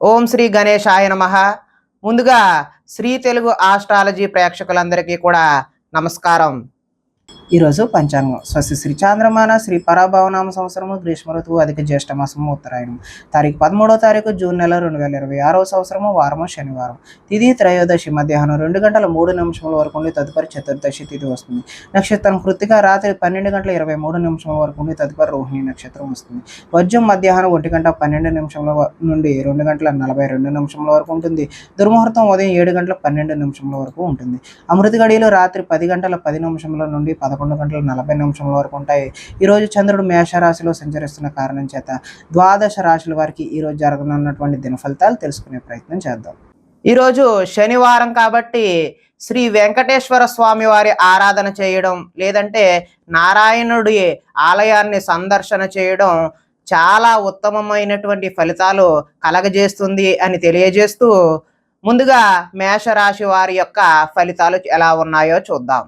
ఓం శ్రీ గణేశాయ నమః. ముందుగా శ్రీ తెలుగు ఆస్ట్రాలజీ ప్రేక్షకులందరికీ కూడా నమస్కారం. ఈరోజు పంచాంగం స్వస్తి శ్రీ చాంద్రమాన శ్రీ పరాభవనామ సంవత్సరము గ్రీష్మ ఋతువు అధిక జ్యేష్ఠ మాసము ఉత్తరాయణం తారీఖు 13వ తారీఖు జూన్ నెల 2026వ సంవత్సరము వారము శనివారం. తిథి త్రయోదశి మధ్యాహ్నం 2 గంటల 3 నిమిషముల వరకు ఉండి తదుపరి చతుర్దశి తిథి వస్తుంది. నక్షత్రం కృత్తిక రాత్రి 12 గంటల 23 నిమిషముల వరకు ఉండి తదుపరి రోహిణి నక్షత్రం వస్తుంది. వర్జం మధ్యాహ్నం 1 గంట 12 నిమిషముల నుండి 2 గంటల 42 నిమిషముల వరకు ఉంటుంది. దుర్ముహూర్తం ఉదయం 7 గంటల 12 నిమిషముల వరకు ఉంటుంది. అమృత గడియలు రాత్రి 10 గంటల 10 నిమిషముల నుండి 11 గంటల 40 నిమిషముల వరకు ఉంటాయి. ఈరోజు చంద్రుడు మేషరాశిలో సంచరిస్తున్న కారణం చేత ద్వాదశ రాశుల వారికి ఈరోజు జరగనున్నటువంటి దిన ఫలితాలు తెలుసుకునే ప్రయత్నం చేద్దాం. ఈరోజు శనివారం కాబట్టి శ్రీ వెంకటేశ్వర స్వామి వారి ఆరాధన చేయడం లేదంటే నారాయణుడి ఆలయాన్ని సందర్శన చేయడం చాలా ఉత్తమమైనటువంటి ఫలితాలు కలగజేస్తుంది అని తెలియజేస్తూ ముందుగా మేషరాశి వారి యొక్క ఫలితాలు ఎలా ఉన్నాయో చూద్దాం.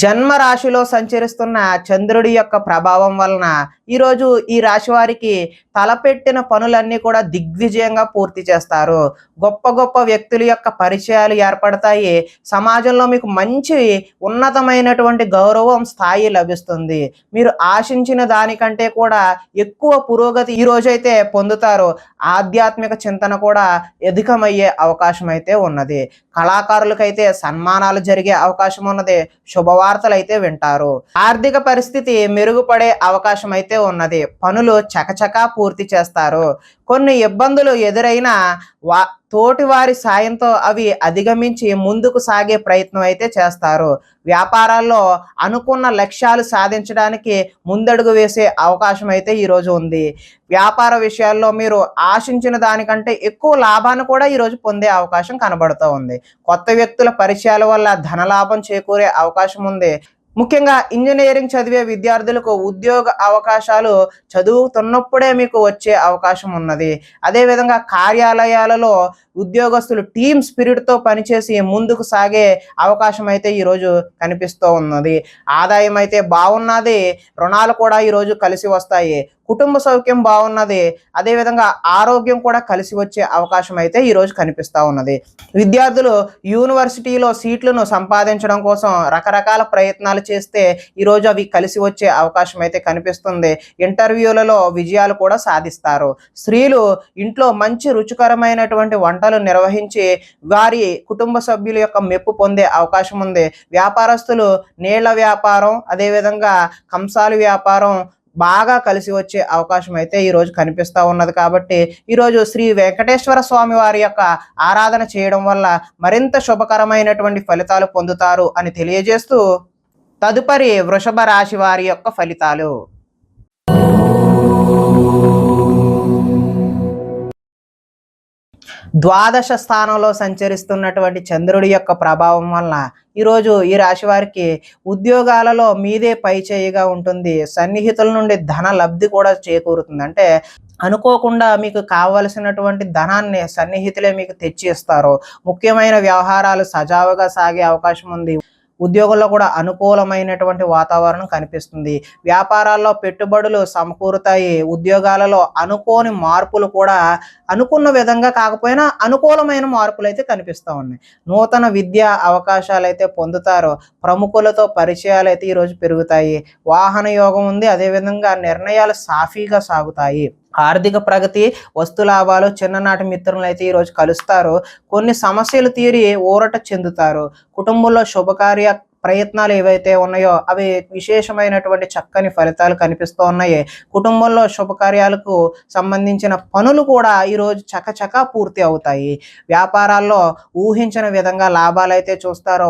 జన్మ రాశిలో సంచరిస్తున్న చంద్రుడి యొక్క ప్రభావం వలన ఈరోజు ఈ రాశి వారికి తలపెట్టిన పనులన్నీ కూడా దిగ్విజయంగా పూర్తి చేస్తారు. గొప్ప గొప్ప వ్యక్తుల యొక్క పరిచయాలు ఏర్పడతాయి. సమాజంలో మీకు మంచి ఉన్నతమైనటువంటి గౌరవం స్థాయి లభిస్తుంది. మీరు ఆశించిన దానికంటే కూడా ఎక్కువ పురోగతి ఈ రోజైతే పొందుతారు. ఆధ్యాత్మిక చింతన కూడా అధికమయ్యే అవకాశం అయితే ఉన్నది. కళాకారులకైతే సన్మానాలు జరిగే అవకాశం ఉన్నది. శుభవార్తలు అయితే వింటారు. ఆర్థిక పరిస్థితి మెరుగుపడే అవకాశం అయితే ఉన్నది. పనులు చకచకా పూర్తి చేస్తారు. కొన్ని ఇబ్బందులు ఎదురైనా తోటి వారి సాయంతో అవి అధిగమించి ముందుకు సాగే ప్రయత్నం అయితే చేస్తారు. వ్యాపారాల్లో అనుకున్న లక్ష్యాలు సాధించడానికి ముందడుగు వేసే అవకాశం అయితే ఈరోజు ఉంది. వ్యాపార విషయాల్లో మీరు ఆశించిన దానికంటే ఎక్కువ లాభాన్ని కూడా ఈరోజు పొందే అవకాశం కనబడుతూ ఉంది. కొత్త వ్యక్తుల పరిచయాల వల్ల ధనలాభం చేకూరే అవకాశం ఉంది. ముఖ్యంగా ఇంజనీరింగ్ చదివే విద్యార్థులకు ఉద్యోగ అవకాశాలు చదువుతున్నప్పుడే మీకు వచ్చే అవకాశం ఉన్నది. అదేవిధంగా కార్యాలయాలలో ఉద్యోగస్తులు టీమ్ స్పిరిట్తో పనిచేసి ముందుకు సాగే అవకాశం అయితే ఈరోజు కనిపిస్తూ ఉన్నది. ఆదాయం అయితే బాగున్నది. రుణాలు కూడా ఈరోజు కలిసి వస్తాయి. కుటుంబ సౌఖ్యం బాగున్నది. అదేవిధంగా ఆరోగ్యం కూడా కలిసి వచ్చే అవకాశం అయితే ఈరోజు కనిపిస్తూ ఉన్నది. విద్యార్థులు యూనివర్సిటీలో సీట్లను సంపాదించడం కోసం రకరకాల ప్రయత్నాలు చేస్తే ఈరోజు అవి కలిసి వచ్చే అవకాశం అయితే కనిపిస్తుంది. ఇంటర్వ్యూలలో విజయాలు కూడా సాధిస్తారు. స్త్రీలు ఇంట్లో మంచి రుచికరమైనటువంటి వంటలు నిర్వహించి వారి కుటుంబ సభ్యుల యొక్క మెప్పు పొందే అవకాశం ఉంది. వ్యాపారస్తులు నీళ్ల వ్యాపారం అదేవిధంగా కంసాలి వ్యాపారం బాగా కలిసి వచ్చే అవకాశం అయితే ఈరోజు కనిపిస్తూ ఉన్నది. కాబట్టి ఈరోజు శ్రీ వెంకటేశ్వర స్వామి వారి యొక్క ఆరాధన చేయడం వల్ల మరింత శుభకరమైనటువంటి ఫలితాలు పొందుతారు అని తెలియజేస్తూ తదుపరి వృషభ రాశి వారి యొక్క ఫలితాలు. ద్వాదశ స్థానంలో సంచరిస్తున్నటువంటి చంద్రుడి యొక్క ప్రభావం వలన ఈరోజు ఈ రాశి వారికి ఉద్యోగాలలో మీదే పై చేయిగా ఉంటుంది. సన్నిహితుల నుండి ధన లబ్ధి కూడా చేకూరుతుంది. అంటే అనుకోకుండా మీకు కావలసినటువంటి ధనాన్ని సన్నిహితులే మీకు తెచ్చి ఇస్తారు. ముఖ్యమైన వ్యవహారాలు సజావుగా సాగే అవకాశం ఉంది. ఉద్యోగంలో కూడా అనుకూలమైనటువంటి వాతావరణం కనిపిస్తుంది. వ్యాపారాల్లో పెట్టుబడులు సమకూరుతాయి. ఉద్యోగాలలో అనుకోని మార్పులు కూడా అనుకున్న విధంగా కాకపోయినా అనుకూలమైన మార్పులు అయితే కనిపిస్తూ ఉన్నాయి. నూతన విద్యా అవకాశాలు అయితే పొందుతారు. ప్రముఖులతో పరిచయాలు అయితే ఈరోజు పెరుగుతాయి. వాహన యోగం ఉంది. అదేవిధంగా నిర్ణయాలు సాఫీగా సాగుతాయి. ఆర్థిక ప్రగతి, వస్తు లాభాలు, చిన్ననాటి మిత్రులను అయితే ఈరోజు కలుస్తారు. కొన్ని సమస్యలు తీరి ఊరట చెందుతారు. కుటుంబంలో శుభకార్య ప్రయత్నాలు ఏవైతే ఉన్నాయో అవి విశేషమైనటువంటి చక్కని ఫలితాలు కనిపిస్తూ ఉన్నాయి. కుటుంబంలో శుభకార్యాలకు సంబంధించిన పనులు కూడా ఈరోజు చకచకా పూర్తి అవుతాయి. వ్యాపారాల్లో ఊహించిన విధంగా లాభాలు అయితే చూస్తారు.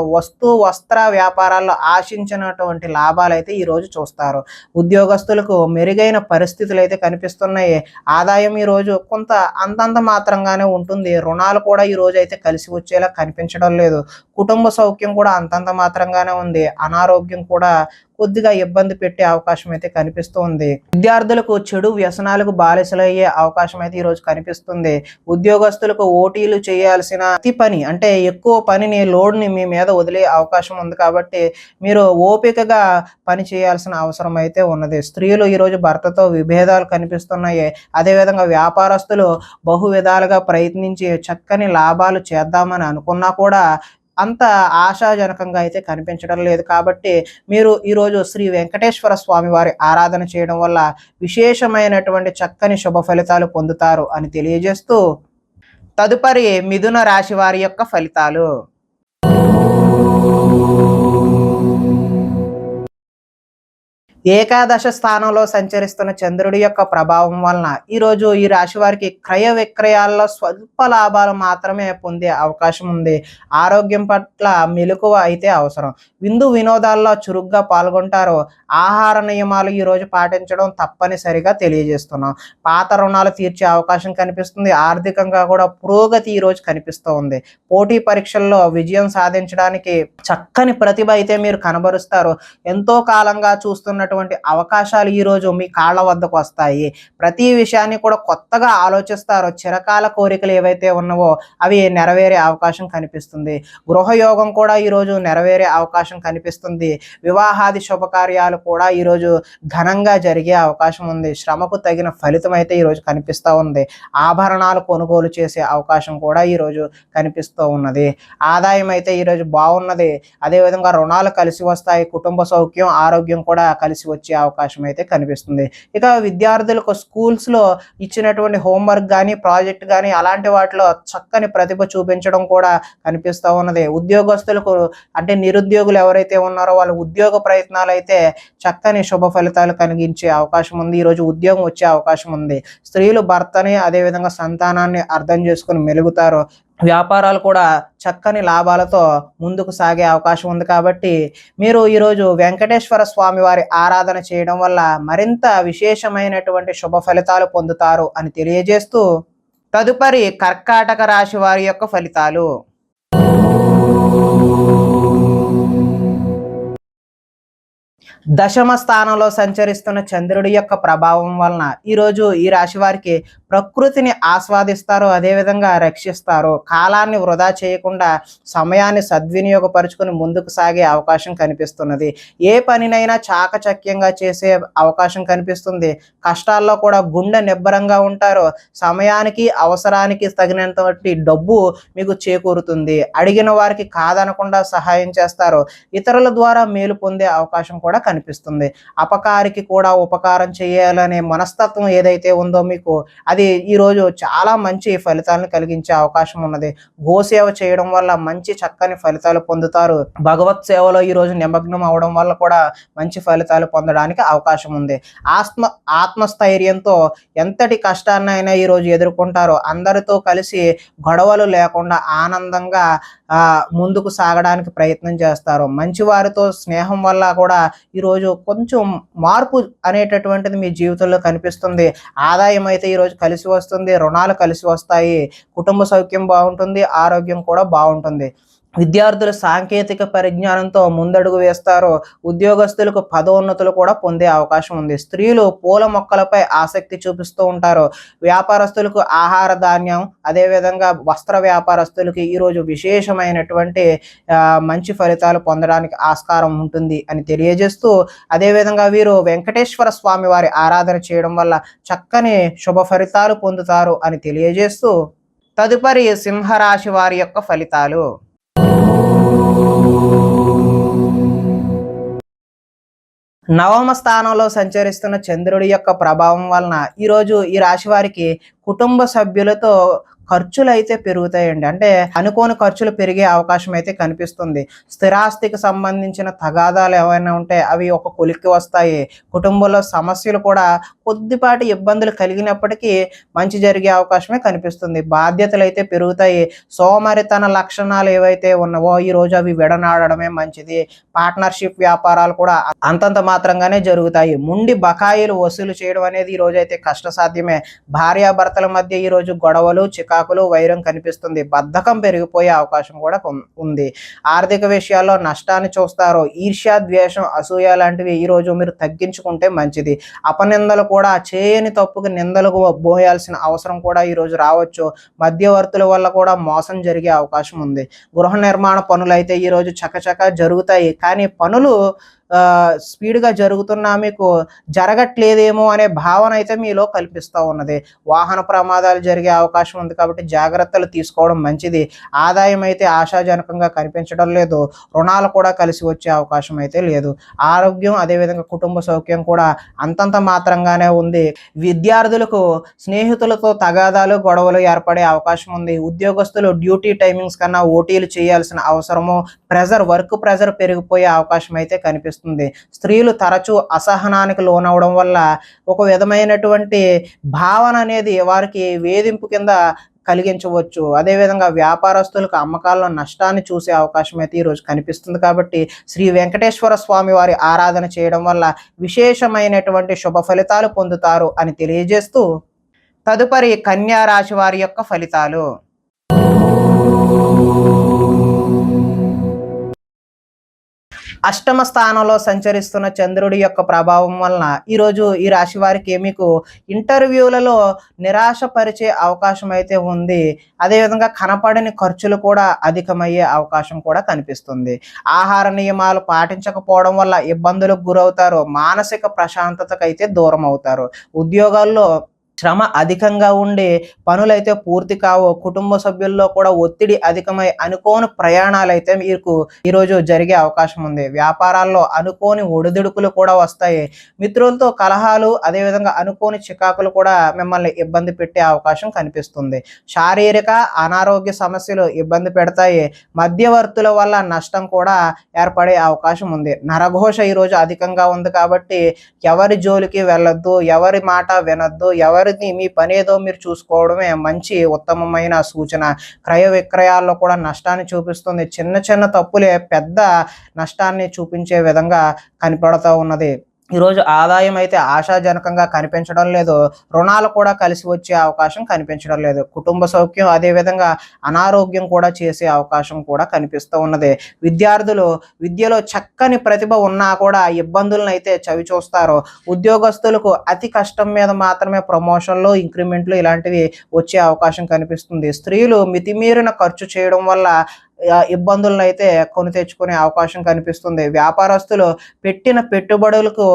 వస్త్ర వ్యాపారాల్లో ఆశించినటువంటి లాభాలు అయితే ఈరోజు చూస్తారు. ఉద్యోగస్తులకు మెరుగైన పరిస్థితులు అయితే కనిపిస్తున్నాయి. ఆదాయం ఈరోజు కొంత అంతంత మాత్రంగానే ఉంటుంది. రుణాలు కూడా ఈరోజు అయితే కలిసి వచ్చేలా కనిపించడం లేదు. కుటుంబ సౌఖ్యం కూడా అంతంత మాత్రంగా బాగానే ఉంది. అనారోగ్యం కూడా కొద్దిగా ఇబ్బంది పెట్టే అవకాశం అయితే కనిపిస్తుంది. విద్యార్థులకు చెడు వ్యసనాలకు బానిసలయ్యే అవకాశం అయితే ఈరోజు కనిపిస్తుంది. ఉద్యోగస్తులకు ఓటీలు చేయాల్సిన ప్రతి పని అంటే ఎక్కువ పనిని లోడ్ని మీ మీద వదిలే అవకాశం ఉంది కాబట్టి మీరు ఓపికగా పని చేయాల్సిన అవసరం అయితే ఉన్నది. స్త్రీలు ఈరోజు భర్తతో విభేదాలు కనిపిస్తున్నాయి. అదేవిధంగా వ్యాపారస్తులు బహు విధాలుగా ప్రయత్నించి చక్కని లాభాలు చేద్దామని అనుకున్నా కూడా అంత ఆశాజనకంగా అయితే కనిపించడం లేదు. కాబట్టి మీరు ఈరోజు శ్రీ వెంకటేశ్వర స్వామి వారి ఆరాధన చేయడం వల్ల విశేషమైనటువంటి చక్కని శుభ ఫలితాలు పొందుతారు అని తెలియజేస్తూ, తదుపరి మిథున రాశి వారి యొక్క ఫలితాలు. ఏకాదశ స్థానంలో సంచరిస్తున్న చంద్రుడి యొక్క ప్రభావం వలన ఈరోజు ఈ రాశి వారికి క్రయ విక్రయాల్లో స్వల్ప లాభాలు మాత్రమే పొందే అవకాశం ఉంది. ఆరోగ్యం పట్ల మెలకువ అయితే అవసరం. విందు వినోదాల్లో చురుగ్గా పాల్గొంటారు. ఆహార నియమాలు ఈరోజు పాటించడం తప్పనిసరిగా తెలియజేస్తున్నాం. పాత రుణాలు తీర్చే అవకాశం కనిపిస్తుంది. ఆర్థికంగా కూడా పురోగతి ఈరోజు కనిపిస్తూ ఉంది. పోటీ పరీక్షల్లో విజయం సాధించడానికి చక్కని ప్రతిభ అయితే మీరు కనబరుస్తారు. ఎంతో కాలంగా చూస్తున్నటువంటి అవకాశాలు ఈరోజు మీ కాళ్ళ వద్దకు వస్తాయి. ప్రతి విషయాన్ని కూడా కొత్తగా ఆలోచిస్తారు. చిరకాల కోరికలు ఏవైతే ఉన్నావో అవి నెరవేరే అవకాశం కనిపిస్తుంది. గృహయోగం కూడా ఈరోజు నెరవేరే అవకాశం కనిపిస్తుంది. వివాహాది శుభకార్యాలు కూడా ఈరోజు ఘనంగా జరిగే అవకాశం ఉంది. శ్రమకు తగిన ఫలితం అయితే ఈరోజు కనిపిస్తూ ఉంది. ఆభరణాలు కొనుగోలు చేసే అవకాశం కూడా ఈరోజు కనిపిస్తూ ఉన్నది. ఆదాయం అయితే ఈరోజు బాగున్నది. అదేవిధంగా రుణాలు కలిసి వస్తాయి. కుటుంబ సౌఖ్యం, ఆరోగ్యం కూడా కలిసి వచ్చే అవకాశం అయితే కనిపిస్తుంది. ఇక విద్యార్థులకు స్కూల్స్లో ఇచ్చినటువంటి హోంవర్క్ కానీ ప్రాజెక్ట్ కానీ అలాంటి వాటిలో చక్కని ప్రతిభ చూపించడం కూడా కనిపిస్తూ ఉన్నది. ఉద్యోగస్తులకు అంటే నిరుద్యోగులు ఎవరైతే ఉన్నారో వాళ్ళ ఉద్యోగ ప్రయత్నాలు అయితే చక్కని శుభ ఫలితాలు కలిగించే అవకాశం ఉంది. ఈరోజు ఉద్యోగం వచ్చే అవకాశం ఉంది. స్త్రీలు భర్తని అదేవిధంగా సంతానాన్ని అర్థం చేసుకుని మెలుగుతారు. వ్యాపారాలు కూడా చక్కని లాభాలతో ముందుకు సాగే అవకాశం ఉంది. కాబట్టి మీరు ఈరోజు వెంకటేశ్వర స్వామి వారి ఆరాధన చేయడం వల్ల మరింత విశేషమైనటువంటి శుభ ఫలితాలు పొందుతారు అని తెలియజేస్తూ, తదుపరి కర్కాటక రాశి వారి యొక్క ఫలితాలు. దశమ స్థానంలో సంచరిస్తున్న చంద్రుడి యొక్క ప్రభావం వలన ఈరోజు ఈ రాశి వారికి ప్రకృతిని ఆస్వాదిస్తారు. అదేవిధంగా రక్షిస్తారు. కాలాన్ని వృధా చేయకుండా సమయాన్ని సద్వినియోగపరుచుకొని ముందుకు సాగే అవకాశం కనిపిస్తున్నది. ఏ పనినైనా చాకచక్యంగా చేసే అవకాశం కనిపిస్తుంది. కష్టాల్లో కూడా గుండె నిబ్బరంగా ఉంటారు. సమయానికి అవసరానికి తగినంతటి డబ్బు మీకు చేకూరుతుంది. అడిగిన వారికి కాదనకుండా సహాయం చేస్తారు. ఇతరుల ద్వారా మేలు పొందే అవకాశం కూడా కనిపిస్తుంది. అపకారికి కూడా ఉపకారం చేయాలనే మనస్తత్వం ఏదైతే ఉందో మీకు అది ఈరోజు చాలా మంచి ఫలితాలను కలిగించే అవకాశం ఉన్నది. గోసేవ చేయడం వల్ల మంచి చక్కని ఫలితాలు పొందుతారు. భగవత్ సేవలో ఈరోజు నిమగ్నం అవడం వల్ల కూడా మంచి ఫలితాలు పొందడానికి అవకాశం ఉంది. ఆత్మస్థైర్యంతో ఎంతటి కష్టాన్నైనా ఈరోజు ఎదుర్కొంటారు. అందరితో కలిసి గొడవలు లేకుండా ఆనందంగా ముందుకు సాగడానికి ప్రయత్నం చేస్తారు. మంచి వారితో స్నేహం వల్ల కూడా ఈరోజు కొంచెం మార్పు అనేటటువంటిది మీ జీవితంలో కనిపిస్తుంది. ఆదాయం అయితే ఈరోజు కలిసి వస్తుంది. రుణాలు కలిసి వస్తాయి. కుటుంబ సౌఖ్యం బాగుంటుంది. ఆరోగ్యం కూడా బాగుంటుంది. విద్యార్థులు సాంకేతిక పరిజ్ఞానంతో ముందడుగు వేస్తారు. ఉద్యోగస్తులకు పదోన్నతులు కూడా పొందే అవకాశం ఉంది. స్త్రీలు పూల మొక్కలపై ఆసక్తి చూపిస్తూ ఉంటారు. వ్యాపారస్తులకు ఆహార ధాన్యం అదేవిధంగా వస్త్ర వ్యాపారస్తులకి ఈరోజు విశేషమైనటువంటి మంచి ఫలితాలు పొందడానికి ఆస్కారం ఉంటుంది అని తెలియజేస్తూ, అదేవిధంగా వీరు వెంకటేశ్వర స్వామి వారి ఆరాధన చేయడం వల్ల చక్కని శుభ ఫలితాలు పొందుతారు అని తెలియజేస్తూ, తదుపరి సింహరాశి వారి యొక్క ఫలితాలు. నవమ స్థానంలో సంచరిస్తున్న చంద్రుడి యొక్క ప్రభావం వలన ఈరోజు ఈ రాశి వారికి కుటుంబ సభ్యులతో ఖర్చులు అయితే పెరుగుతాయండి. అంటే అనుకోని ఖర్చులు పెరిగే అవకాశం అయితే కనిపిస్తుంది. స్థిరాస్తికి సంబంధించిన తగాదాలు ఏమైనా ఉంటే అవి ఒక కొలిక్కి వస్తాయి. కుటుంబంలో సమస్యలు కూడా కొద్దిపాటి ఇబ్బందులు కలిగినప్పటికీ మంచి జరిగే అవకాశమే కనిపిస్తుంది. బాధ్యతలు అయితే పెరుగుతాయి. సోమరితన లక్షణాలు ఏవైతే ఉన్నావో ఈరోజు అవి విడనాడడమే మంచిది. పార్ట్నర్షిప్ వ్యాపారాలు కూడా అంతంత మాత్రంగానే జరుగుతాయి. ముండి బకాయిలు వసూలు చేయడం అనేది ఈరోజు అయితే కష్టసాధ్యమే. భార్యాభర్తల మధ్య ఈరోజు గొడవలు చికాకులు చికాకులు, వైరం కనిపిస్తుంది. బద్ధకం పెరిగిపోయే అవకాశం కూడా ఉంది. ఆర్థిక విషయాల్లో నష్టాన్ని చూస్తారు. ఈర్ష్య, ద్వేషం, అసూయ లాంటివి ఈరోజు మీరు తగ్గించుకుంటే మంచిది. అపనిందలు కూడా చేయని తప్పుకి నిందలకు మోయాల్సిన అవసరం కూడా ఈరోజు రావచ్చు. మధ్యవర్తుల వల్ల కూడా మోసం జరిగే అవకాశం ఉంది. గృహ నిర్మాణ పనులు అయితే ఈరోజు చకచకా జరుగుతాయి. కానీ పనులు స్పీడ్గా జరుగుతున్నా మీకు జరగట్లేదేమో అనే భావన అయితే మీలో కల్పిస్తూ ఉన్నది. వాహన ప్రమాదాలు జరిగే అవకాశం ఉంది కాబట్టి జాగ్రత్తలు తీసుకోవడం మంచిది. ఆదాయం అయితే ఆశాజనకంగా కనిపించడం లేదు. రుణాలు కూడా కలిసి వచ్చే అవకాశం అయితే లేదు. ఆరోగ్యం అదేవిధంగా కుటుంబ సౌఖ్యం కూడా అంతంత మాత్రంగానే ఉంది. విద్యార్థులకు స్నేహితులతో తగాదాలు, గొడవలు ఏర్పడే అవకాశం ఉంది. ఉద్యోగస్తులు డ్యూటీ టైమింగ్స్ కన్నా ఓటీలు చేయాల్సిన అవసరము, వర్క్ ప్రెజర్ పెరిగిపోయే అవకాశం అయితే కనిపిస్తుంది. స్త్రీలు తరచూ అసహనానికి లోనవడం వల్ల ఒక విధమైనటువంటి భావన అనేది వారికి వేధింపు కింద కలిగించవచ్చు. అదేవిధంగా వ్యాపారస్తులకు అమ్మకాల్లో నష్టాన్ని చూసే అవకాశం అయితే ఈరోజు కనిపిస్తుంది. కాబట్టి శ్రీ వెంకటేశ్వర స్వామి వారి ఆరాధన చేయడం వల్ల విశేషమైనటువంటి శుభ ఫలితాలు పొందుతారు అని తెలియజేస్తూ తదుపరి కన్యా రాశి వారి యొక్క ఫలితాలు. అష్టమ స్థానంలో సంచరిస్తున్న చంద్రుడి యొక్క ప్రభావం వలన ఈరోజు ఈ రాశి వారికి మీకు ఇంటర్వ్యూలలో నిరాశపరిచే అవకాశం అయితే ఉంది. అదేవిధంగా కనపడని ఖర్చులు కూడా అధికమయ్యే అవకాశం కూడా కనిపిస్తుంది. ఆహార నియమాలు పాటించకపోవడం వల్ల ఇబ్బందులకు గురవుతారు. మానసిక ప్రశాంతతకైతే దూరం అవుతారు. ఉద్యోగాల్లో శ్రమ అధికంగా ఉండి పనులైతే పూర్తి కావు. కుటుంబ సభ్యుల్లో కూడా ఒత్తిడి అధికమై అనుకోని ప్రయాణాలైతే మీకు ఈరోజు జరిగే అవకాశం ఉంది. వ్యాపారాల్లో అనుకోని ఒడిదుడుకులు కూడా వస్తాయి. మిత్రులతో కలహాలు, అదేవిధంగా అనుకోని చికాకులు కూడా మిమ్మల్ని ఇబ్బంది పెట్టే అవకాశం కనిపిస్తుంది. శారీరక అనారోగ్య సమస్యలు ఇబ్బంది పెడతాయి. మధ్యవర్తుల వల్ల నష్టం కూడా ఏర్పడే అవకాశం ఉంది. నరఘోష ఈరోజు అధికంగా ఉంది కాబట్టి ఎవరి జోలికి వెళ్ళొద్దు, ఎవరి మాట వినొద్దు, మీ పనేదో మీరు చూసుకోవడమే మంచి ఉత్తమమైన సూచన. క్రయ విక్రయాల్లో కూడా నష్టాన్ని చూపిస్తుంది. చిన్న చిన్న తప్పులే పెద్ద నష్టాన్ని చూపించే విధంగా కనపడుతూ ఉన్నది. ఈరోజు ఆదాయం అయితే ఆశాజనకంగా కనిపించడం లేదు. రుణాలు కూడా కలిసి వచ్చే అవకాశం కనిపించడం లేదు. కుటుంబ సౌఖ్యం అదేవిధంగా అనారోగ్యం కూడా చేసే అవకాశం కూడా కనిపిస్తూ ఉన్నది. విద్యార్థులు విద్యలో చక్కని ప్రతిభ ఉన్నా కూడా ఇబ్బందులను అయితే చవి చూస్తారు. ఉద్యోగస్తులకు అతి కష్టం మీద మాత్రమే ప్రమోషన్లు, ఇంక్రిమెంట్లు ఇలాంటివి వచ్చే అవకాశం కనిపిస్తుంది. స్త్రీలు మితిమీరిన ఖర్చు చేయడం వల్ల ఇబ్బందులను అయితే కొని తెచ్చుకునే అవకాశం కనిపిస్తుంది. వ్యాపారస్తులు పెట్టిన పెట్టుబడులకు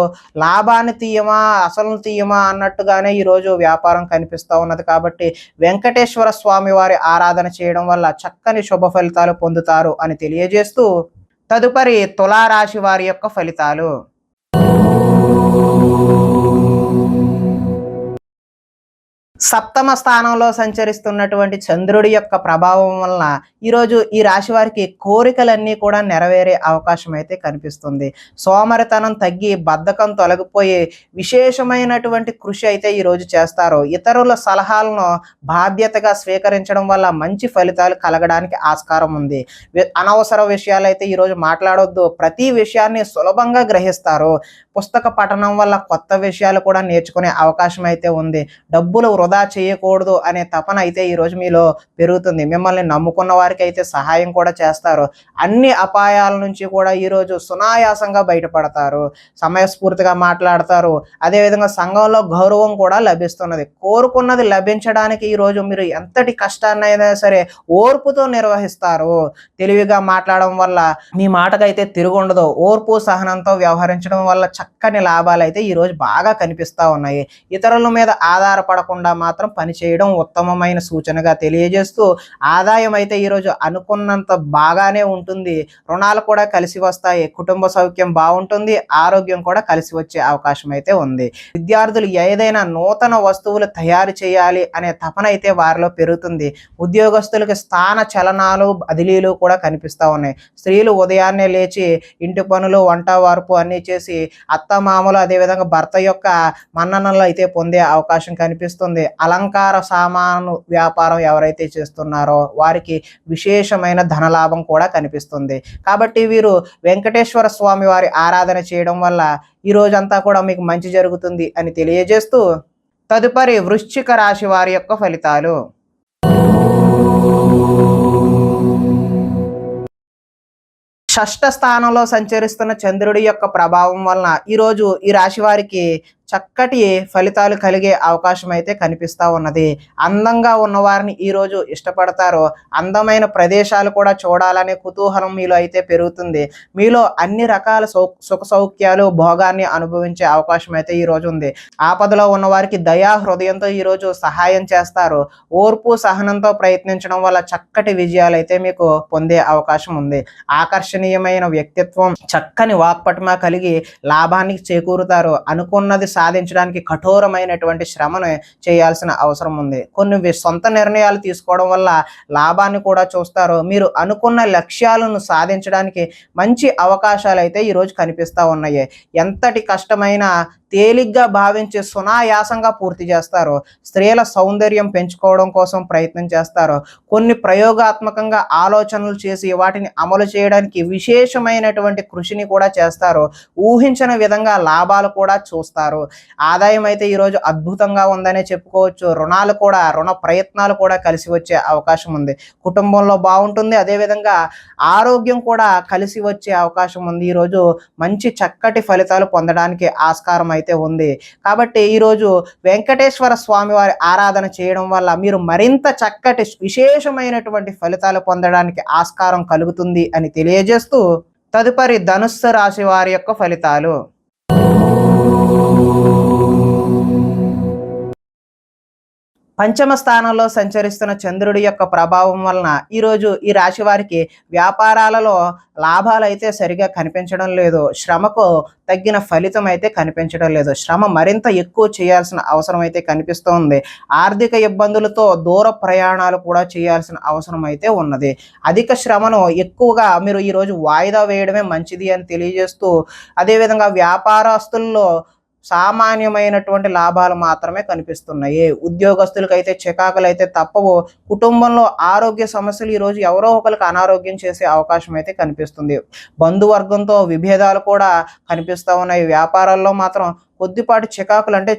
లాభాన్ని తీయమా అసలు తీయమా అన్నట్టుగానే ఈరోజు వ్యాపారం కనిపిస్తూ ఉన్నది. కాబట్టి వెంకటేశ్వర స్వామి వారి ఆరాధన చేయడం వల్ల చక్కని శుభ ఫలితాలు పొందుతారు అని తెలియజేస్తూ తదుపరి తులారాశి వారి యొక్క ఫలితాలు. సప్తమ స్థానంలో సంచరిస్తున్నటువంటి చంద్రుడి యొక్క ప్రభావం వలన ఈరోజు ఈ రాశి వారికి కోరికలన్నీ కూడా నెరవేరే అవకాశం అయితే కనిపిస్తుంది. సోమరితనం తగ్గి బద్ధకం తొలగిపోయి విశేషమైనటువంటి కృషి అయితే ఈరోజు చేస్తారు. ఇతరుల సలహాలను బాధ్యతగా స్వీకరించడం వల్ల మంచి ఫలితాలు కలగడానికి ఆస్కారం ఉంది. అనవసర విషయాలు అయితే ఈరోజు మాట్లాడొద్దు. ప్రతి విషయాన్ని సులభంగా గ్రహిస్తారు. పుస్తక పఠనం వల్ల కొత్త విషయాలు కూడా నేర్చుకునే అవకాశం అయితే ఉంది. డబ్బులు వృధా చేయకూడదు అనే తపన అయితే ఈరోజు మీలో పెరుగుతుంది. మిమ్మల్ని నమ్ముకున్న వారికి అయితే సహాయం కూడా చేస్తారు. అన్ని అపాయాల నుంచి కూడా ఈరోజు సునాయాసంగా బయటపడతారు. సమయస్ఫూర్తిగా మాట్లాడతారు. అదేవిధంగా సంఘంలో గౌరవం కూడా లభిస్తున్నది. కోరుకున్నది లభించడానికి ఈరోజు మీరు ఎంతటి కష్టాన్నైనా సరే ఓర్పుతో నిర్వహిస్తారు. తెలివిగా మాట్లాడడం వల్ల మీ మాటకైతే తిరుగుండదు. ఓర్పు సహనంతో వ్యవహరించడం వల్ల చక్కని లాభాలు అయితే ఈరోజు బాగా కనిపిస్తూ ఉన్నాయి. ఇతరుల మీద ఆధారపడకుండా మాత్రం పనిచేయడం ఉత్తమమైన సూచనగా తెలియజేస్తూ ఆదాయం అయితే ఈరోజు అనుకున్నంత బాగానే ఉంటుంది. రుణాలు కూడా కలిసి వస్తాయి. కుటుంబ సౌఖ్యం బాగుంటుంది. ఆరోగ్యం కూడా కలిసి వచ్చే అవకాశం అయితే ఉంది. విద్యార్థులు ఏదైనా నూతన వస్తువులు తయారు చేయాలి అనే తపన అయితే వారిలో పెరుగుతుంది. ఉద్యోగస్తులకు స్థాన చలనాలు, బదిలీలు కూడా కనిపిస్తూ ఉన్నాయి. స్త్రీలు ఉదయాన్నే లేచి ఇంటి పనులు, వంట వార్పు అన్నీ చేసి అత్తమామలు అదేవిధంగా భర్త యొక్క మన్ననలు అయితే పొందే అవకాశం కనిపిస్తుంది. అలంకార సామాను వ్యాపారం ఎవరైతే చేస్తున్నారో వారికి విశేషమైన ధనలాభం కూడా కనిపిస్తుంది. కాబట్టి వీరు వెంకటేశ్వర స్వామి వారి ఆరాధన చేయడం వల్ల ఈ రోజంతా కూడా మీకు మంచి జరుగుతుంది అని తెలియజేస్తూ తదుపరి వృశ్చిక రాశి వారి యొక్క ఫలితాలు. షష్ఠ స్థానంలో సంచరిస్తున్న చంద్రుడి యొక్క ప్రభావం వలన ఈరోజు ఈ రాశి వారికి చక్కటి ఫలితాలు కలిగే అవకాశం అయితే కనిపిస్తూ ఉన్నది. అందంగా ఉన్నవారిని ఈరోజు ఇష్టపడతారు. అందమైన ప్రదేశాలు కూడా చూడాలనే కుతూహలం మీలో అయితే పెరుగుతుంది. మీలో అన్ని రకాల సుఖ సౌఖ్యాలు భోగాన్ని అనుభవించే అవకాశం అయితే ఈరోజు ఉంది. ఆపదలో ఉన్నవారికి దయా హృదయంతో ఈరోజు సహాయం చేస్తారు. ఓర్పు సహనంతో ప్రయత్నించడం వల్ల చక్కటి విజయాలు అయితే మీకు పొందే అవకాశం ఉంది. ఆకర్షణీయమైన వ్యక్తిత్వం, చక్కని వాక్పటిమ కలిగి లాభానికి చేకూరుతారు. అనుకున్నది సాధించడానికి కఠోరమైనటువంటి శ్రమను చేయాల్సిన అవసరం ఉంది. కొన్ని సొంత నిర్ణయాలు తీసుకోవడం వల్ల లాభాన్ని కూడా చూస్తారు. మీరు అనుకున్న లక్ష్యాలను సాధించడానికి మంచి అవకాశాలు అయితే ఈరోజు కనిపిస్తూ ఉన్నాయి. ఎంతటి కష్టమైన తేలిగ్గా భావించి సునాయాసంగా పూర్తి చేస్తారు. స్త్రీల సౌందర్యం పెంచుకోవడం కోసం ప్రయత్నం చేస్తారు. కొన్ని ప్రయోగాత్మకంగా ఆలోచనలు చేసి వాటిని అమలు చేయడానికి విశేషమైనటువంటి కృషిని కూడా చేస్తారు. ఊహించిన విధంగా లాభాలు కూడా చూస్తారు. ఆదాయం అయితే ఈరోజు అద్భుతంగా ఉందనే చెప్పుకోవచ్చు. రుణ ప్రయత్నాలు కూడా కలిసి వచ్చే అవకాశం ఉంది. కుటుంబంలో బాగుంటుంది. అదేవిధంగా ఆరోగ్యం కూడా కలిసి వచ్చే అవకాశం ఉంది. ఈరోజు మంచి చక్కటి ఫలితాలు పొందడానికి ఆస్కారం అయితే ఉంది. కాబట్టి ఈరోజు వెంకటేశ్వర స్వామి వారి ఆరాధన చేయడం వల్ల మీరు మరింత చక్కటి విశేషమైనటువంటి ఫలితాలు పొందడానికి ఆస్కారం కలుగుతుంది అని తెలియజేస్తూ తదుపరి ధనుస్సు రాశి వారి యొక్క ఫలితాలు. పంచమ స్థానంలో సంచరిస్తున్న చంద్రుడి యొక్క ప్రభావం వలన ఈరోజు ఈ రాశి వారికి వ్యాపారాలలో లాభాలు అయితే సరిగా కనిపించడం లేదు. శ్రమకు తగ్గిన ఫలితం అయితే కనిపించడం లేదు. శ్రమ మరింత ఎక్కువ చేయాల్సిన అవసరం అయితే కనిపిస్తోంది. ఆర్థిక ఇబ్బందులతో దూర ప్రయాణాలు కూడా చేయాల్సిన అవసరం అయితే ఉన్నది. అధిక శ్రమను ఎక్కువగా మీరు ఈరోజు వాయిదా వేయడమే మంచిది అని తెలియజేస్తూ అదేవిధంగా వ్యాపారస్తుల్లో సామాన్యమైనటువంటి లాభాలు మాత్రమే కనిపిస్తున్నాయి. ఉద్యోగస్తులకు అయితే చికాకులు అయితే తప్పవు. కుటుంబంలో ఆరోగ్య సమస్యలు ఈరోజు ఎవరో ఒకరికి అనారోగ్యం చేసే అవకాశం అయితే కనిపిస్తుంది. బంధువర్గంతో విభేదాలు కూడా కనిపిస్తూ ఉన్నాయి. వ్యాపారాల్లో మాత్రం కొద్దిపాటి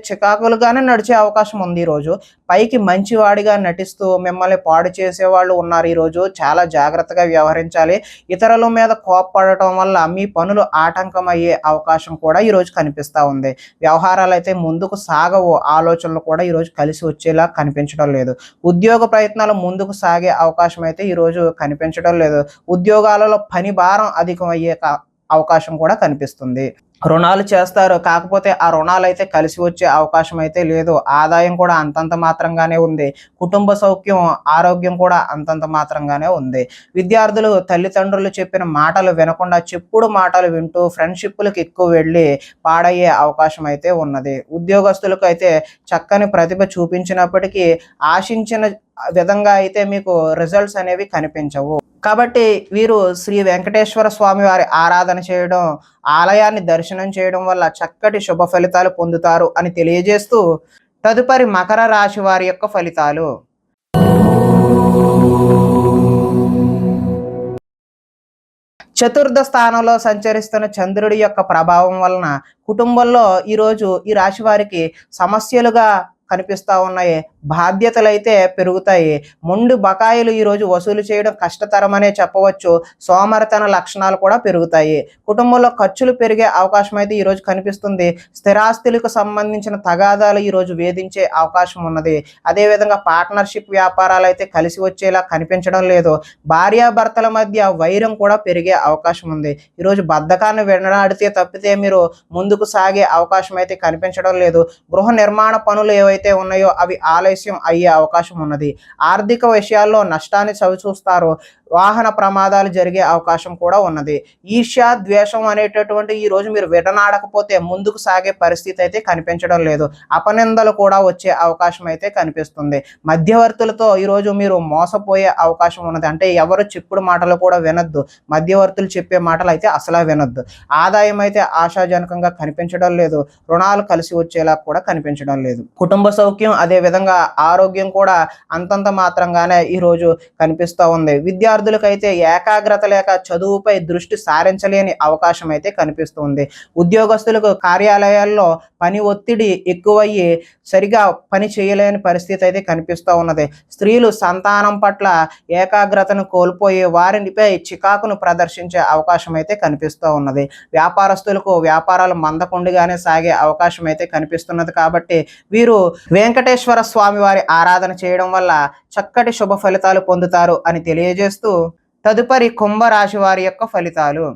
చికాకులుగానే నడిచే అవకాశం ఉంది. ఈరోజు పైకి మంచివాడిగా నటిస్తూ మిమ్మల్ని పాడు చేసేవాళ్ళు ఉన్నారు. ఈరోజు చాలా జాగ్రత్తగా వ్యవహరించాలి. ఇతరుల మీద కోప్పడటం వల్ల మీ పనులు ఆటంకం అయ్యే అవకాశం కూడా ఈరోజు కనిపిస్తూ ఉంది. వ్యవహారాలు అయితే ముందుకు సాగవు. ఆలోచనలు కూడా ఈరోజు కలిసి వచ్చేలా కనిపించడం లేదు. ఉద్యోగ ప్రయత్నాలు ముందుకు సాగే అవకాశం అయితే ఈరోజు కనిపించడం లేదు. ఉద్యోగాలలో పని భారం అధికం అయ్యే అవకాశం కూడా కనిపిస్తుంది. రుణాలు చేస్తారు. కాకపోతే ఆ రుణాలు అయితే కలిసి వచ్చే అవకాశం అయితే లేదు. ఆదాయం కూడా అంతంత మాత్రంగానే ఉంది. కుటుంబ సౌఖ్యం, ఆరోగ్యం కూడా అంతంత మాత్రంగానే ఉంది. విద్యార్థులు తల్లిదండ్రులు చెప్పిన మాటలు వినకుండా చెప్పుడు మాటలు వింటూ ఫ్రెండ్షిప్లకు ఎక్కువ వెళ్ళి పాడయ్యే అవకాశం అయితే ఉన్నది. ఉద్యోగస్తులకు అయితే చక్కని ప్రతిభ చూపించినప్పటికీ ఆశించిన విధంగా అయితే మీకు రిజల్ట్స్ అనేవి కనిపించవు. కాబట్టి వీరు శ్రీ వెంకటేశ్వర స్వామి వారి ఆరాధన చేయడం, ఆలయాన్ని దర్శనం చేయడం వల్ల చక్కటి శుభ ఫలితాలు పొందుతారు అని తెలియజేస్తూ తదుపరి మకర రాశి వారి యొక్క ఫలితాలు. చతుర్థ స్థానంలో సంచరిస్తున్న చంద్రుడి యొక్క ప్రభావం వలన కుటుంబంలో ఈరోజు ఈ రాశి వారికి సమస్యలుగా కనిపిస్తూ ఉన్నాయి. బాధ్యతలు అయితే పెరుగుతాయి. మొండి బకాయిలు ఈరోజు వసూలు చేయడం కష్టతరమనే చెప్పవచ్చు. సోమరితన లక్షణాలు కూడా పెరుగుతాయి. కుటుంబంలో ఖర్చులు పెరిగే అవకాశం అయితే ఈరోజు కనిపిస్తుంది. స్థిరాస్తులకు సంబంధించిన తగాదాలు ఈరోజు వేధించే అవకాశం ఉన్నది. అదేవిధంగా పార్ట్నర్షిప్ వ్యాపారాలు అయితే కలిసి వచ్చేలా కనిపించడం లేదు. భార్యాభర్తల మధ్య వైరం కూడా పెరిగే అవకాశం ఉంది. ఈరోజు బద్ధకాన్ని వెనడాడితే తప్పితే మీరు ముందుకు సాగే అవకాశం అయితే కనిపించడం లేదు. గృహ నిర్మాణ పనులు ఏవైతే ఉన్నాయో అవి ఆలస్యం అయ్యే అవకాశం ఉన్నది. ఆర్థిక విషయాల్లో నష్టాన్ని చవిచూస్తారు. వాహన ప్రమాదాలు జరిగే అవకాశం కూడా ఉన్నది. ఈర్ష్య, ద్వేషం అనేటటువంటి ఈరోజు మీరు విడనాడకపోతే ముందుకు సాగే పరిస్థితి అయితే కనిపించడం లేదు. అపనిందలు కూడా వచ్చే అవకాశం అయితే కనిపిస్తుంది. మధ్యవర్తులతో ఈరోజు మీరు మోసపోయే అవకాశం ఉన్నది. అంటే ఎవరు చెప్పుడు మాటలు కూడా వినొద్దు. మధ్యవర్తులు చెప్పే మాటలు అయితే అసలు వినొద్దు. ఆదాయం అయితే ఆశాజనకంగా కనిపించడం లేదు. రుణాలు కలిసి వచ్చేలా కూడా కనిపించడం లేదు. కుటుంబ సౌఖ్యం, అదే విధంగా ఆరోగ్యం కూడా అంతంత మాత్రంగానే ఈరోజు కనిపిస్తూ ఉంది. విద్యార్థులు విద్యార్థులకైతే ఏకాగ్రత లేక చదువుపై దృష్టి సారించలేని అవకాశం అయితే కనిపిస్తుంది. ఉద్యోగస్తులకు కార్యాలయాల్లో పని ఒత్తిడి ఎక్కువయ్యి సరిగా పని చేయలేని పరిస్థితి అయితే కనిపిస్తూ ఉన్నది. స్త్రీలు సంతానం పట్ల ఏకాగ్రతను కోల్పోయి వారిపై చికాకును ప్రదర్శించే అవకాశం అయితే కనిపిస్తూ ఉన్నది. వ్యాపారస్తులకు వ్యాపారాలు మందకొండిగానే సాగే అవకాశం అయితే కనిపిస్తున్నది. కాబట్టి వీరు వెంకటేశ్వర స్వామి వారి ఆరాధన చేయడం వల్ల చక్కటి శుభ ఫలితాలు పొందుతారు అని తెలియజేస్తూ తదుపరి కుంభరాశి వారి యొక్క ఫలితాలు.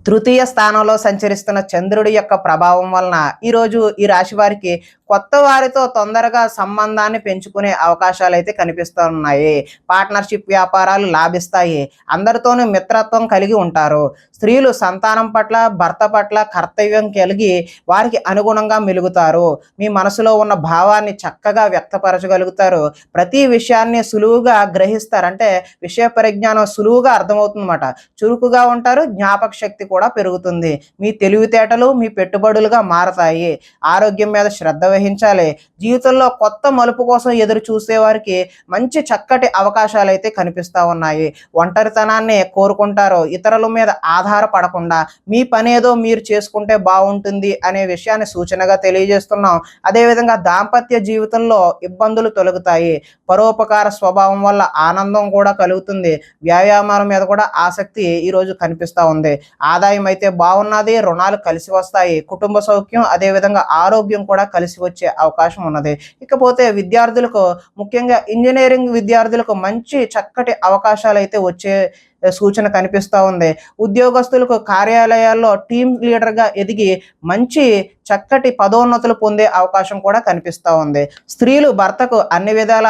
తృతీయ స్థానంలో సంచరిస్తున్న చంద్రుడి యొక్క ప్రభావం వలన ఈరోజు ఈ రాశి వారికి కొత్త వారితో తొందరగా సంబంధాన్ని పెంచుకునే అవకాశాలు అయితే కనిపిస్తూ ఉన్నాయి. పార్ట్నర్షిప్ వ్యాపారాలు లాభిస్తాయి. అందరితోనూ మిత్రత్వం కలిగి ఉంటారు. స్త్రీలు సంతానం పట్ల భర్త పట్ల కర్తవ్యం కలిగి వారికి అనుగుణంగా మెలుగుతారు. మీ మనసులో ఉన్న భావాన్ని చక్కగా వ్యక్తపరచగలుగుతారు. ప్రతి విషయాన్ని సులువుగా గ్రహిస్తారు. అంటే విషయ పరిజ్ఞానం సులువుగా అర్థమవుతుందన్నమాట. చురుకుగా ఉంటారు. జ్ఞాపక శక్తి కూడా పెరుగుతుంది. మీ తెలివితేటలు మీ పెట్టుబడులుగా మారతాయి. ఆరోగ్యం మీద శ్రద్ధ వహించాలి. జీవితంలో కొత్త మలుపు కోసం ఎదురు చూసే వారికి మంచి చక్కటి అవకాశాలు అయితే కనిపిస్తూ ఉన్నాయి. ఒంటరితనాన్ని కోరుకుంటారు. ఇతరుల మీద ఆధారపడకుండా మీ పని ఏదో మీరు చేసుకుంటే బాగుంటుంది అనే విషయాన్ని సూచనగా తెలియజేస్తున్నాం. అదేవిధంగా దాంపత్య జీవితంలో ఇబ్బందులు తొలగుతాయి. పరోపకార స్వభావం వల్ల ఆనందం కూడా కలుగుతుంది. వ్యాయామాల మీద కూడా ఆసక్తి ఈరోజు కనిపిస్తూ ఉంది. ఆదాయం అయితే బాగున్నది. రుణాలు కలిసి వస్తాయి. కుటుంబ సౌఖ్యం అదేవిధంగా ఆరోగ్యం కూడా కలిసి వచ్చే అవకాశం ఉన్నది. ఇకపోతే విద్యార్థులకు, ముఖ్యంగా ఇంజనీరింగ్ విద్యార్థులకు మంచి చక్కటి అవకాశాలు అయితే వచ్చే సూచన కనిపిస్తూ ఉంది. ఉద్యోగస్తులకు కార్యాలయాల్లో టీమ్ లీడర్గా ఎదిగి మంచి చక్కటి పదోన్నతులు పొందే అవకాశం కూడా కనిపిస్తూ ఉంది. స్త్రీలు భర్తకు అన్ని విధాల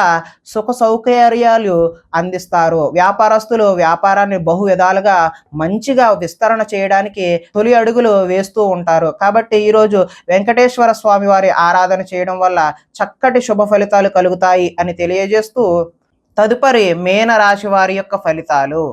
సుఖ సౌకర్యాలు అందిస్తారు. వ్యాపారస్తులు వ్యాపారాన్ని బహు విధాలుగా మంచిగా విస్తరణ చేయడానికి తొలి అడుగులు వేస్తూ ఉంటారు. కాబట్టి ఈరోజు వెంకటేశ్వర స్వామి వారి ఆరాధన చేయడం వల్ల చక్కటి శుభ ఫలితాలు కలుగుతాయి అని తెలియజేస్తూ తదుపరి మీన రాశి వారి యొక్క ఫలితాలు.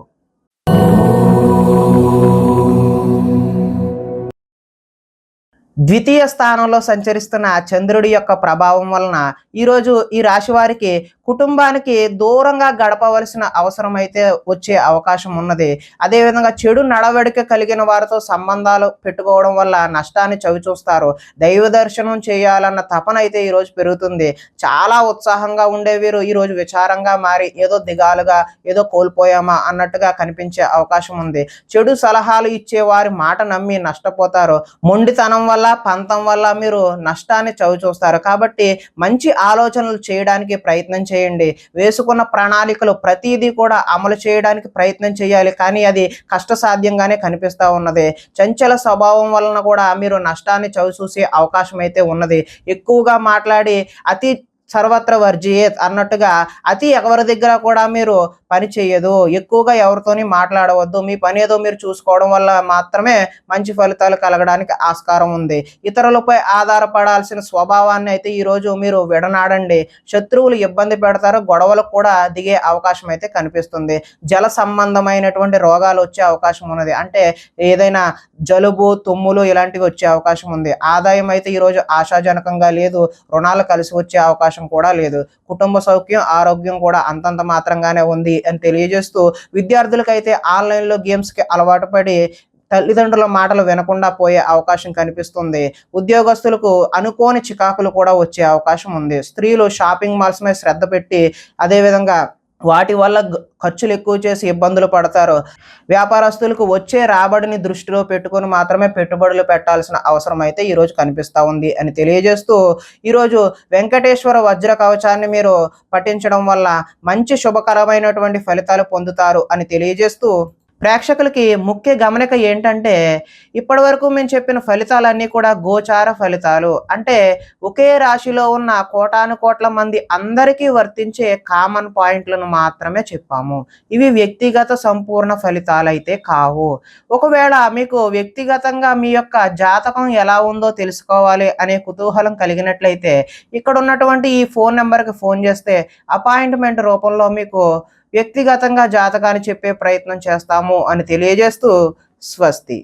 ద్వితీయ స్థానంలో సంచరిస్తున్న చంద్రుడి యొక్క ప్రభావం వలన ఈరోజు ఈ రాశి వారికి కుటుంబానికి దూరంగా గడపవలసిన అవసరం అయితే వచ్చే అవకాశం ఉన్నది. అదేవిధంగా చెడు నడవడిక కలిగిన వారితో సంబంధాలు పెట్టుకోవడం వల్ల నష్టాన్ని చవిచూస్తారు. దైవ దర్శనం చేయాలన్న తపన అయితే ఈరోజు పెరుగుతుంది. చాలా ఉత్సాహంగా ఉండే వీరు ఈరోజు విచారంగా మారి ఏదో దిగాలుగా ఏదో కోల్పోయామా అన్నట్టుగా కనిపించే అవకాశం ఉంది. చెడు సలహాలు ఇచ్చే వారి మాట నమ్మి నష్టపోతారు. మొండితనం వల్ల పంతం వల్ల మీరు నష్టాన్ని చవిచూస్తారు. కాబట్టి మంచి ఆలోచనలు చేయడానికి ప్రయత్నం చేయండి. వేసుకున్న ప్రణాళికలు ప్రతిదీ కూడా అమలు చేయడానికి ప్రయత్నం చేయాలి. కానీ అది కష్టసాధ్యంగానే కనిపిస్తూ ఉన్నది. చంచల స్వభావం వలన కూడా మీరు నష్టాన్ని చవిచూసే అవకాశం అయితే ఉన్నది. ఎక్కువగా మాట్లాడి అతి సర్వత్ర వర్జియేత్ అన్నట్టుగా అతి ఎవరి దగ్గర కూడా మీరు పని చేయదు. ఎక్కువగా ఎవరితోని మాట్లాడవద్దు. మీ పని ఏదో మీరు చూసుకోవడం వల్ల మాత్రమే మంచి ఫలితాలు కలగడానికి ఆస్కారం ఉంది. ఇతరులపై ఆధారపడాల్సిన స్వభావాన్ని అయితే ఈరోజు మీరు విడనాడండి. శత్రువులు ఇబ్బంది పెడతారు. గొడవలకు కూడా దిగే అవకాశం అయితే కనిపిస్తుంది. జల సంబంధమైనటువంటి రోగాలు వచ్చే అవకాశం ఉన్నది. అంటే ఏదైనా జలుబు తుమ్ములు ఇలాంటివి వచ్చే అవకాశం ఉంది. ఆదాయం అయితే ఈరోజు ఆశాజనకంగా లేదు. రుణాలు కలిసి వచ్చే అవకాశం కూడా లేదు. కుటుంబ సౌఖ్యం ఆరోగ్యం కూడా అంతంత మాత్రంగానే ఉంది అని తెలియజేస్తూ విద్యార్థులకైతే ఆన్లైన్లో గేమ్స్కి అలవాటు పడి తల్లిదండ్రుల మాటలు వినకుండా పోయే అవకాశం కనిపిస్తుంది. ఉద్యోగస్తులకు అనుకోని చికాకులు కూడా వచ్చే అవకాశం ఉంది. స్త్రీలు షాపింగ్ మాల్స్ మీద శ్రద్ధ పెట్టి అదేవిధంగా వాటి వల్ల ఖర్చులు ఎక్కువ చేసి ఇబ్బందులు పడతారు. వ్యాపారస్తులకు వచ్చే రాబడిని దృష్టిలో పెట్టుకొని మాత్రమే పెట్టుబడులు పెట్టాల్సిన అవసరం అయితే ఈరోజు కనిపిస్తూ ఉంది అని తెలియజేస్తూ ఈరోజు వెంకటేశ్వర వజ్ర కవచాన్ని మీరు పఠించడం వల్ల మంచి శుభకరమైనటువంటి ఫలితాలు పొందుతారు అని తెలియజేస్తూ ప్రేక్షకులకి ముఖ్య గమనిక ఏంటంటే ఇప్పటి వరకు మేము చెప్పిన ఫలితాలన్నీ కూడా గోచార ఫలితాలు. అంటే ఒకే రాశిలో ఉన్న కోటాను కోట్ల మంది అందరికీ వర్తించే కామన్ పాయింట్లను మాత్రమే చెప్పాము. ఇవి వ్యక్తిగత సంపూర్ణ ఫలితాలు అయితే కావు. ఒకవేళ మీకు వ్యక్తిగతంగా మీ యొక్క జాతకం ఎలా ఉందో తెలుసుకోవాలి అనే కుతూహలం కలిగినట్లయితే ఇక్కడ ఉన్నటువంటి ఈ ఫోన్ నెంబర్కి ఫోన్ చేస్తే అపాయింట్మెంట్ రూపంలో మీకు వ్యక్తిగతంగా జాతకాన్ని చెప్పే ప్రయత్నం చేస్తాము అని తెలియజేస్తూ స్వస్తి.